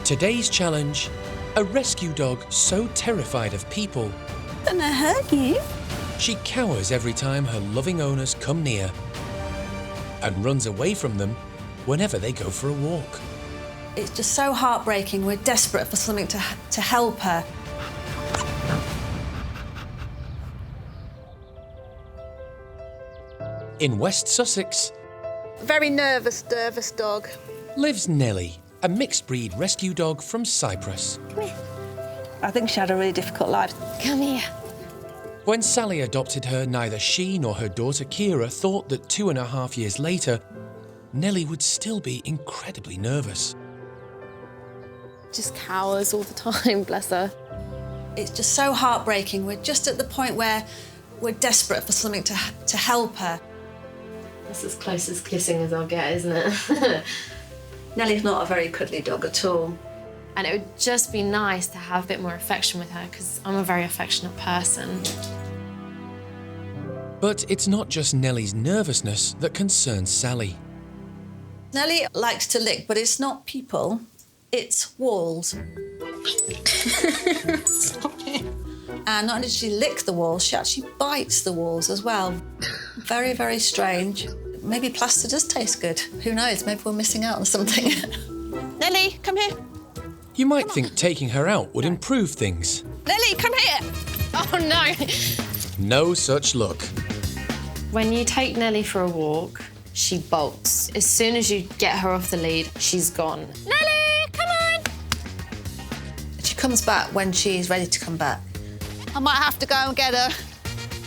Today's challenge, a rescue dog so terrified of people, Gonna hurt you. she cowers every time her loving owners come near and runs away from them whenever they go for a walk. It's just so heartbreaking. We're desperate for something to help her. In West Sussex Very nervous dog. lives Nelly, a mixed-breed rescue dog from Cyprus. Come here. I think she had a really difficult life. Come here. When Sally adopted her, neither she nor her daughter Kira thought that 2.5 years later, Nelly would still be incredibly nervous. Just cowers all the time, bless her. It's just so heartbreaking. We're just at the point where we're desperate for something to help her. That's as close as kissing as I'll get, isn't it? Nelly's not a very cuddly dog at all. And it would just be nice to have a bit more affection with her because I'm a very affectionate person. But it's not just Nelly's nervousness that concerns Sally. Nelly likes to lick, but it's not people, it's walls. And not only does she lick the walls, she actually bites the walls as well. Very, very strange. Maybe plaster does taste good. Who knows? Maybe we're missing out on something. Nelly, come here. You might think taking her out would improve things. Nelly, come here. Oh no! No such luck. When you take Nelly for a walk, she bolts. As soon as you get her off the lead, she's gone. Nelly, come on! She comes back when she's ready to come back. I might have to go and get her.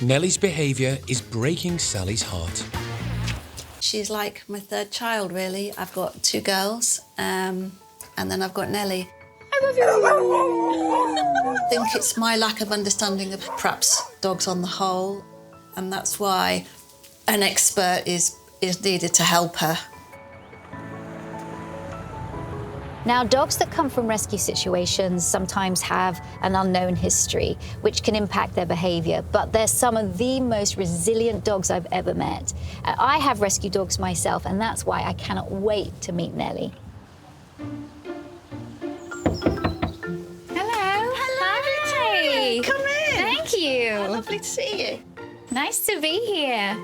Nelly's behaviour is breaking Sally's heart. She's like my third child, really. I've got 2 girls, and then I've got Nelly. I love you. I think it's my lack of understanding of perhaps dogs on the whole, and that's why an expert is needed to help her. Now, dogs that come from rescue situations sometimes have an unknown history, which can impact their behaviour, but they're some of the most resilient dogs I've ever met. I have rescue dogs myself, and that's why I cannot wait to meet Nelly. Hello. Hi. Come in. Thank you. Lovely to see you. Nice to be here.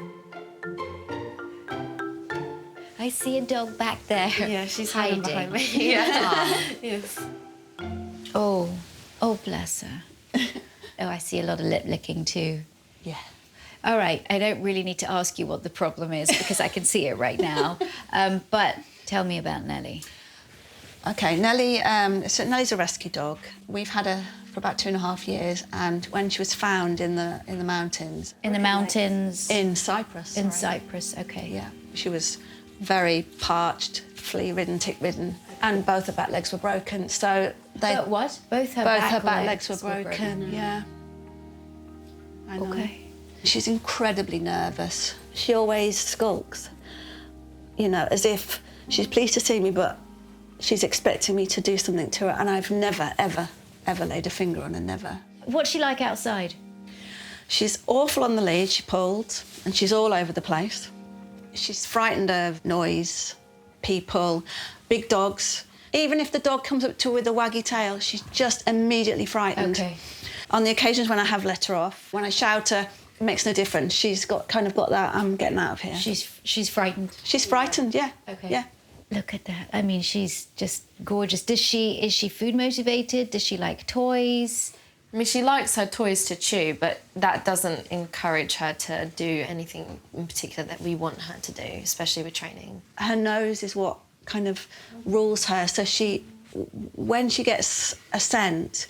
I see a dog back there. Yeah, she's hiding behind me. Yeah. Yes. Oh, bless her. Oh, I see a lot of lip licking too. Yeah. All right, I don't really need to ask you what the problem is because I can see it right now. But tell me about Nelly. Okay, Nelly. So Nelly's a rescue dog. We've had her for about 2.5 years, and when she was found in the mountains. In the mountains? In Cyprus. In Cyprus, okay. Yeah, she was very parched, flea-ridden, tick-ridden, and both her back legs were broken. So they. But what? Both her back legs were broken. Yeah. I know. Okay. She's incredibly nervous. She always skulks, you know, as if she's pleased to see me, but she's expecting me to do something to her, and I've never, ever, ever laid a finger on her, never. What's she like outside? She's awful on the lead, she pulled, and she's all over the place. She's frightened of noise, people, big dogs. Even if the dog comes up to her with a waggy tail, she's just immediately frightened. Okay. On the occasions when I have let her off, when I shout her, it makes no difference. She's got that, I'm getting out of here. She's frightened. She's frightened, yeah. Okay. Yeah. Look at that. I mean, she's just gorgeous. Is she food motivated? Does she like toys? I mean, she likes her toys to chew, but that doesn't encourage her to do anything in particular that we want her to do, especially with training. Her nose is what kind of rules her. So when she gets a scent,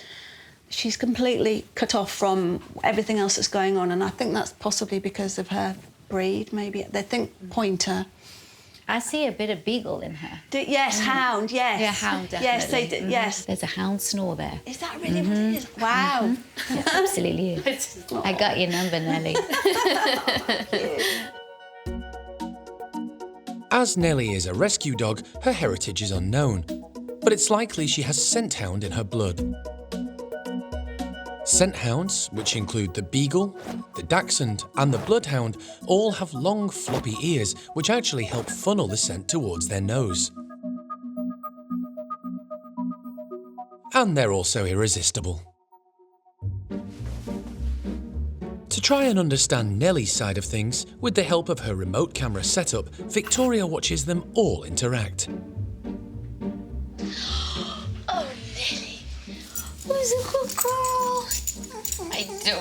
she's completely cut off from everything else that's going on. And I think that's possibly because of her breed, maybe. They think pointer. I see a bit of beagle in her. Yes, hound, yes. Yeah, hound, definitely. Yes, they do, yes. There's a hound snore there. Is that really what it is? Wow. Yeah, absolutely is. I got your number, Nelly. As Nelly is a rescue dog, her heritage is unknown, but it's likely she has scent hound in her blood. Scent hounds, which include the beagle, the dachshund and the bloodhound, all have long floppy ears which actually help funnel the scent towards their nose. and they're also irresistible. To try and understand Nelly's side of things, with the help of her remote camera setup, Victoria watches them all interact. Oh, Nelly. Who's a good girl? I do.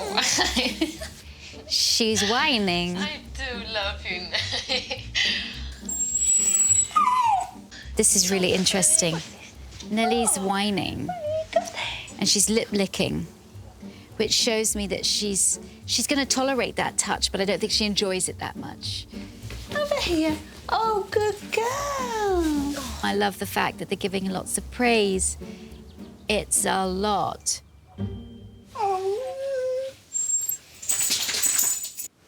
She's whining. I do love you, Nelly. This is really interesting. Nelly's whining and she's lip licking, which shows me that she's going to tolerate that touch, but I don't think she enjoys it that much. Over here. Oh, good girl. I love the fact that they're giving her lots of praise. It's a lot.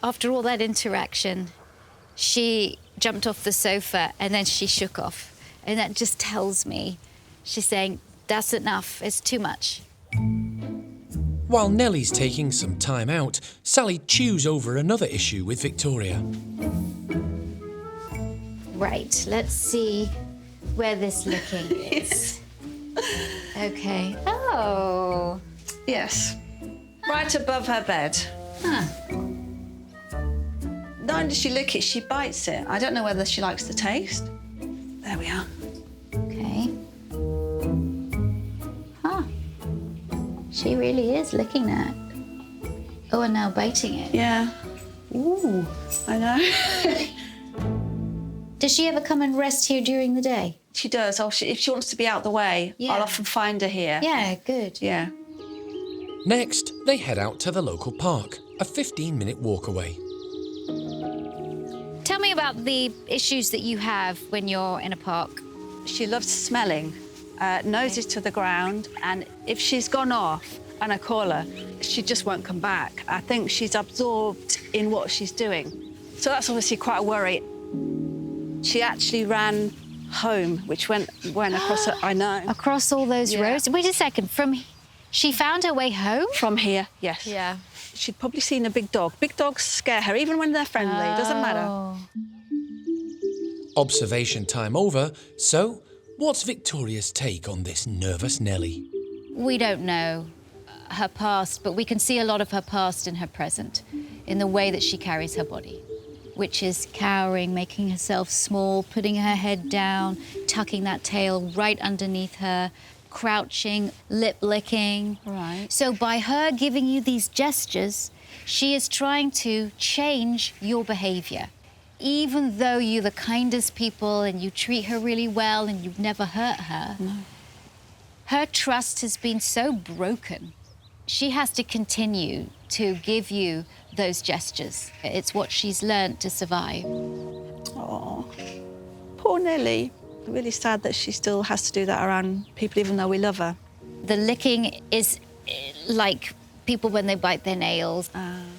After all that interaction, she jumped off the sofa and then she shook off. And that just tells me, she's saying, that's enough, it's too much. While Nelly's taking some time out, Sally chews over another issue with Victoria. Right, let's see where this licking is. Okay. Oh. Yes. Right above her bed. Huh. Not only does she lick it, she bites it. I don't know whether she likes the taste. There we are. Okay. Huh. She really is licking that. Oh, and now biting it. Yeah. Ooh, I know. Does she ever come and rest here during the day? She does. If she wants to be out the way, Yeah. I'll often find her here. Yeah, good. Yeah. Next, they head out to the local park, a 15-minute walk away. Tell me about the issues that you have when you're in a park. She loves smelling, noses to the ground, and if she's gone off and I call her, she just won't come back. I think she's absorbed in what she's doing. So that's obviously quite a worry. She actually ran home, which went across her, I know. Across all those Yeah. roads? Wait a second, she found her way home? From here, yes. Yeah. She'd probably seen a big dog. Big dogs scare her, even when they're friendly. It doesn't matter. Oh. Observation time over, so what's Victoria's take on this nervous Nelly? We don't know her past, but we can see a lot of her past in her present, in the way that she carries her body, which is cowering, making herself small, putting her head down, tucking that tail right underneath her, crouching, lip licking. Right. So by her giving you these gestures, she is trying to change your behavior. Even though you're the kindest people and you treat her really well and you've never hurt her, her trust has been so broken. She has to continue to give you those gestures. It's what she's learned to survive. Oh, poor Nelly. Really sad that she still has to do that around people, even though we love her. The licking is like people when they bite their nails.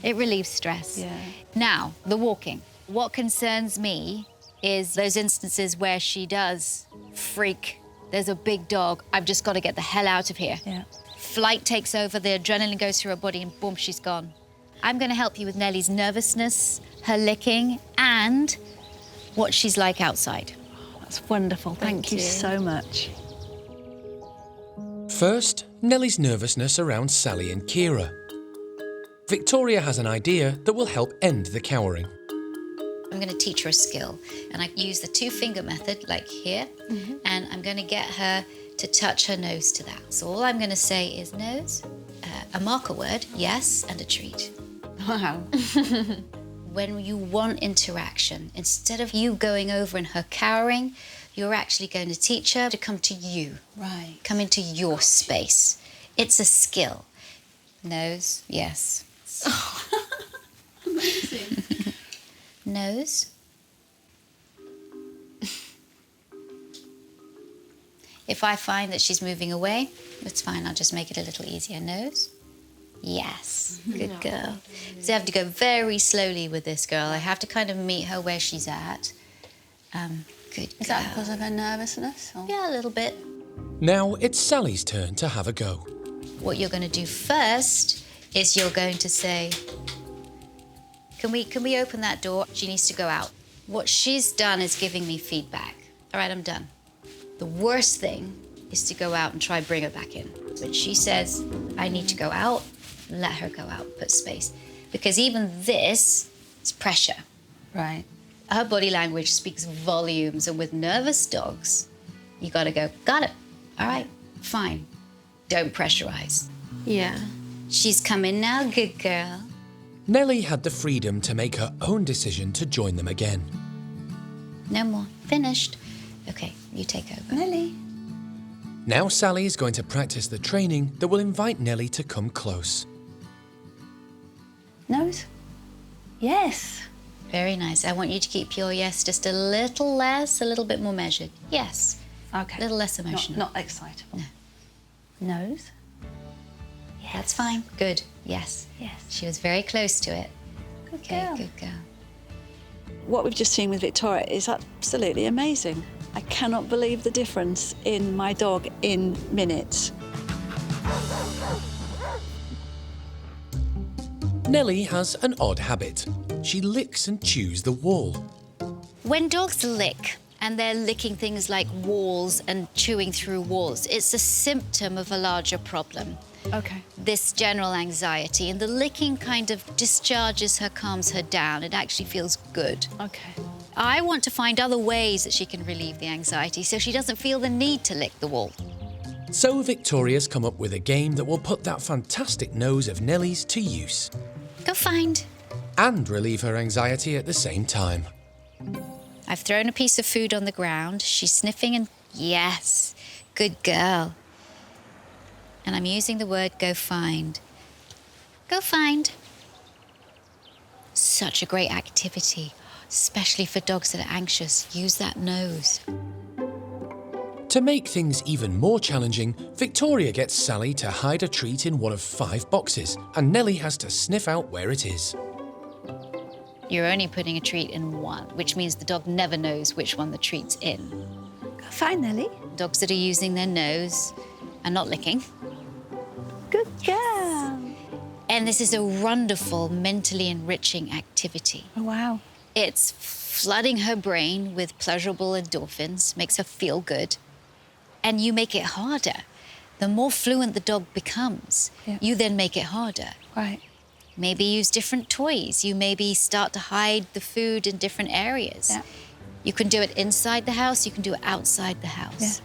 It relieves stress. Yeah. Now, the walking. What concerns me is those instances where she does freak. There's a big dog. I've just got to get the hell out of here. Yeah. Flight takes over, the adrenaline goes through her body, and boom, she's gone. I'm going to help you with Nelly's nervousness, her licking, and what she's like outside. That's wonderful. Thank you so much. First, Nelly's nervousness around Sally and Kira. Victoria has an idea that will help end the cowering. I'm going to teach her a skill, and I use the two-finger method, like here, and I'm going to get her to touch her nose to that. So all I'm going to say is nose, a marker word, yes, and a treat. Wow. When you want interaction, instead of you going over and her cowering, you're actually going to teach her to come to you. Right. Come into your space. It's a skill. Nose, yes. Amazing. Nose. If I find that she's moving away, it's fine, I'll just make it a little easier. Nose. Yes, good girl. So I have to go very slowly with this girl. I have to kind of meet her where she's at. Good girl. Is that because of her nervousness? Or? Yeah, a little bit. Now it's Sally's turn to have a go. What you're going to do first is you're going to say, can we open that door? She needs to go out. What she's done is giving me feedback. All right, I'm done. The worst thing is to go out and try bring her back in. When she says, I need to go out, let her go out, put space. Because even this is pressure. Right. Her body language speaks volumes, and with nervous dogs, you gotta go, got it, all right, fine. Don't pressurize. Yeah. She's coming now, good girl. Nelly had the freedom to make her own decision to join them again. No more, finished. Okay, you take over. Nelly. Now Sally is going to practice the training that will invite Nelly to come close. Nose. Yes. Very nice. I want you to keep your yes just a little less, a little bit more measured. Yes. Okay. A little less emotional. Not excitable. No. Nose. Yes. That's fine. Good. Yes. Yes. She was very close to it. Good Okay, girl. good girl. What we've just seen with Victoria is absolutely amazing. I cannot believe the difference in my dog in minutes. Nelly has an odd habit. She licks and chews the wall. When dogs lick, and they're licking things like walls and chewing through walls, it's a symptom of a larger problem. Okay. This general anxiety, and the licking kind of discharges her, calms her down. It actually feels good. Okay. I want to find other ways that she can relieve the anxiety so she doesn't feel the need to lick the wall. So Victoria's come up with a game that will put that fantastic nose of Nelly's to use Go find. and relieve her anxiety at the same time. I've thrown a piece of food on the ground. She's sniffing and yes, good girl. And I'm using the word go find. Go find. Such a great activity, especially for dogs that are anxious. Use that nose. To make things even more challenging, Victoria gets Sally to hide a treat in one of 5 boxes, and Nelly has to sniff out where it is. You're only putting a treat in one, which means the dog never knows which one the treat's in. Go find Nelly. Dogs that are using their nose are not licking. Good girl. And this is a wonderful, mentally enriching activity. Oh, wow. It's flooding her brain with pleasurable endorphins, makes her feel good. And you make it harder. The more fluent the dog becomes, you then make it harder. Right. Maybe use different toys. You maybe start to hide the food in different areas. Yeah. You can do it inside the house, you can do it outside the house.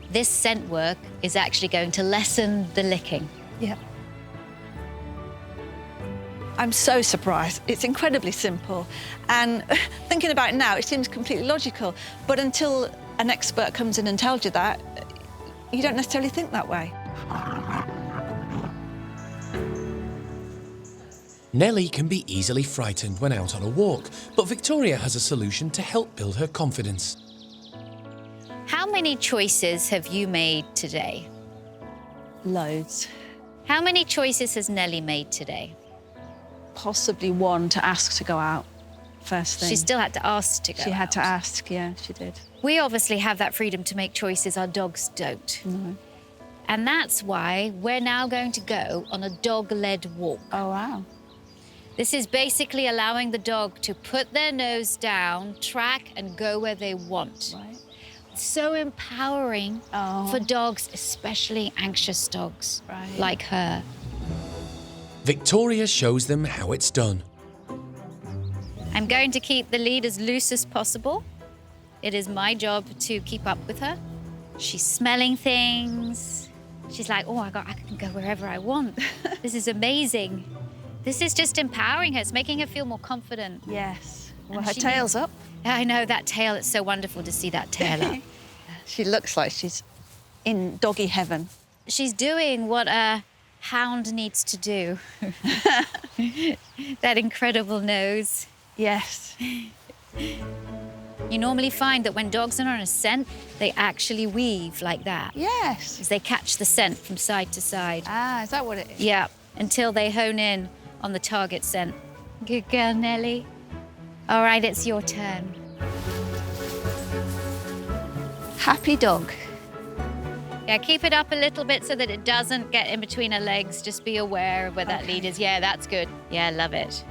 This scent work is actually going to lessen the licking. Yeah. I'm so surprised. It's incredibly simple. And thinking about it now, it seems completely logical. But until an expert comes in and tells you that, you don't necessarily think that way. Nelly can be easily frightened when out on a walk, but Victoria has a solution to help build her confidence. How many choices have you made today? Loads. How many choices has Nelly made today? Possibly one to ask to go out first thing. She still had to ask to go She had to out. ask, yeah, she did. We obviously have that freedom to make choices our dogs don't. And that's why we're now going to go on a dog-led walk. Oh, wow. This is basically allowing the dog to put their nose down, track, and go where they want. Right. It's so empowering for dogs, especially anxious dogs like her. Victoria shows them how it's done. I'm going to keep the lead as loose as possible. It is my job to keep up with her. She's smelling things. She's like, oh, I can go wherever I want. This is amazing. This is just empowering her. It's making her feel more confident. Yes. Well, And her she tail's up. I know, that tail. It's so wonderful to see that tail up. She looks like she's in doggy heaven. She's doing what a hound needs to do. That incredible nose. Yes. You normally find that when dogs are on a scent, they actually weave like that. Yes. As they catch the scent from side to side. Ah, is that what it is? Yeah, until they hone in on the target scent. Good girl, Nelly. All right, it's your turn. Happy dog. Yeah, keep it up a little bit so that it doesn't get in between her legs. Just be aware of where that lead is. Yeah, that's good. Yeah, love it.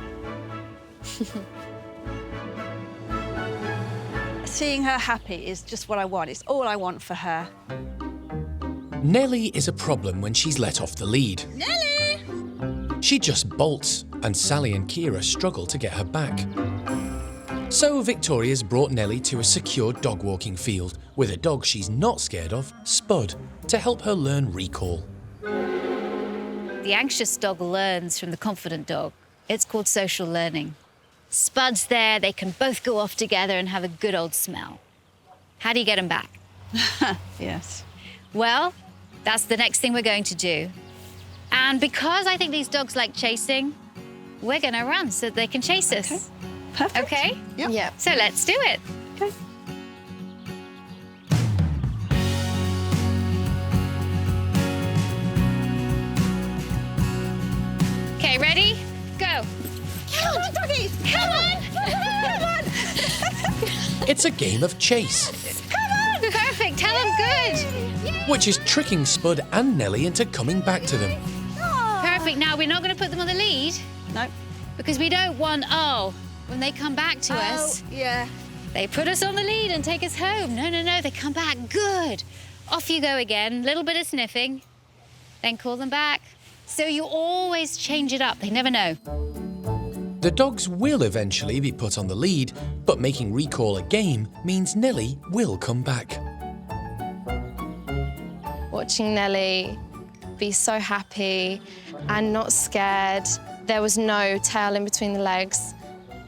Seeing her happy is just what I want. It's all I want for her. Nelly is a problem when she's let off the lead. Nelly! She just bolts, and Sally and Kira struggle to get her back. So Victoria's brought Nelly to a secure dog walking field with a dog she's not scared of, Spud, to help her learn recall. The anxious dog learns from the confident dog. It's called social learning. Spud's there, they can both go off together and have a good old smell. How do you get them back? Yes. Well, that's the next thing we're going to do. And because I think these dogs like chasing, we're going to run so they can chase us. Perfect. Okay? Yep. Yeah. So let's do it. Okay. Okay, ready? Go. Come on, doggies! Come on! Come on! It's a game of chase, Perfect, tell them good. which is tricking Spud and Nelly into coming back to them. Perfect, now we're not going to put them on the lead No. because we don't want, when they come back to us, yeah. they put us on the lead and take us home. No, they come back. Good. Off you go again. Little bit of sniffing. Then call them back. So you always change it up. They never know. The dogs will eventually be put on the lead, but making recall a game means Nelly will come back. Watching Nelly be so happy and not scared. There was no tail in between the legs.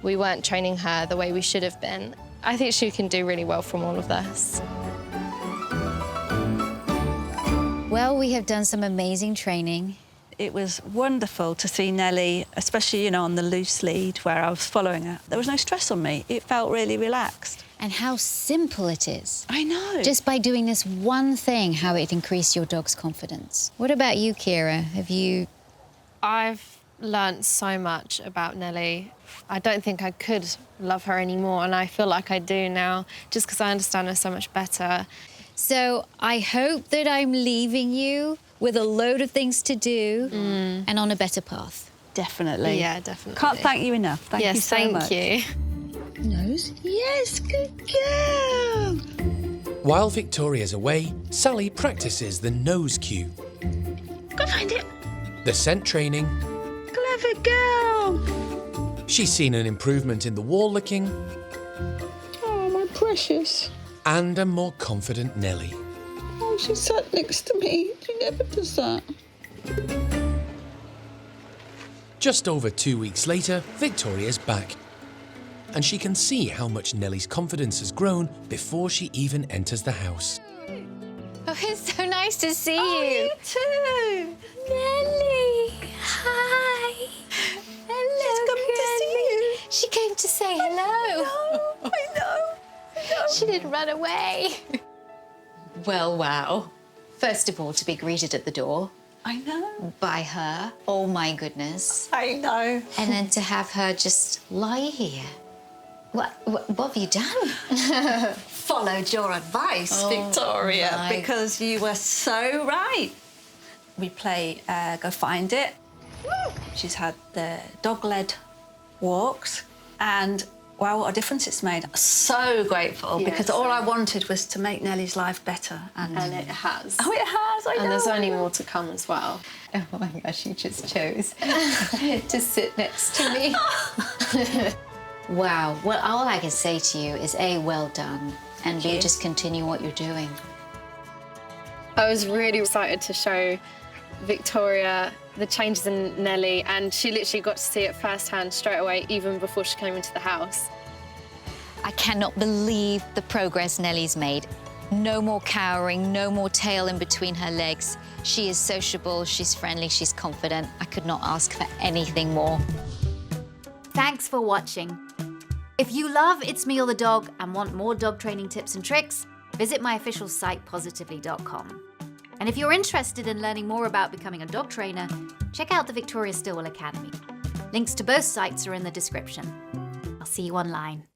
We weren't training her the way we should have been. I think she can do really well from all of this. Well, we have done some amazing training. It was wonderful to see Nelly, especially, on the loose lead where I was following her. There was no stress on me. It felt really relaxed. And how simple it is. I know. Just by doing this one thing, how it increased your dog's confidence. What about you, Kira? I've learnt so much about Nelly. I don't think I could love her anymore, and I feel like I do now, just because I understand her so much better. So I hope that I'm leaving you with a load of things to do and on a better path. Definitely. Yeah, definitely. Can't thank you enough. Thank you so much. Yes, thank you. Nose? Yes, good girl. While Victoria's away, Sally practices the nose cue, Go find it. the scent training. Clever girl. She's seen an improvement in the wall licking Oh, my precious. and a more confident Nelly. Oh, she sat next to me. She never does that. Just over 2 weeks later, Victoria's back. And she can see how much Nelly's confidence has grown before she even enters the house. Oh, it's so nice to see you. too. Nelly, hi. Hello, She's coming to see you. She came to say hello. I know. She didn't run away. Well, wow. First of all, to be greeted at the door I know. by her. Oh, my goodness. I know. And then to have her just lie here. What have you done? Followed your advice, Victoria. my- Because you were so right. We play Go Find It. She's had the dog-led walks, and wow, what a difference it's made. So grateful Yes. because all I wanted was to make Nelly's life better. And it has. Oh, it has, I know. And there's only more to come as well. Oh, my gosh, you just chose to sit next to me. Wow. Well, all I can say to you is, A, well done, and B, just continue what you're doing. I was really excited to show Victoria the changes in Nelly, and she literally got to see it firsthand straight away, even before she came into the house. I cannot believe the progress Nelly's made. No more cowering, no more tail in between her legs. She is sociable, she's friendly, she's confident. I could not ask for anything more. Thanks for watching. If you love It's Me or the Dog and want more dog training tips and tricks, visit my official site, positively.com. And if you're interested in learning more about becoming a dog trainer, check out the Victoria Stilwell Academy. Links to both sites are in the description. I'll see you online.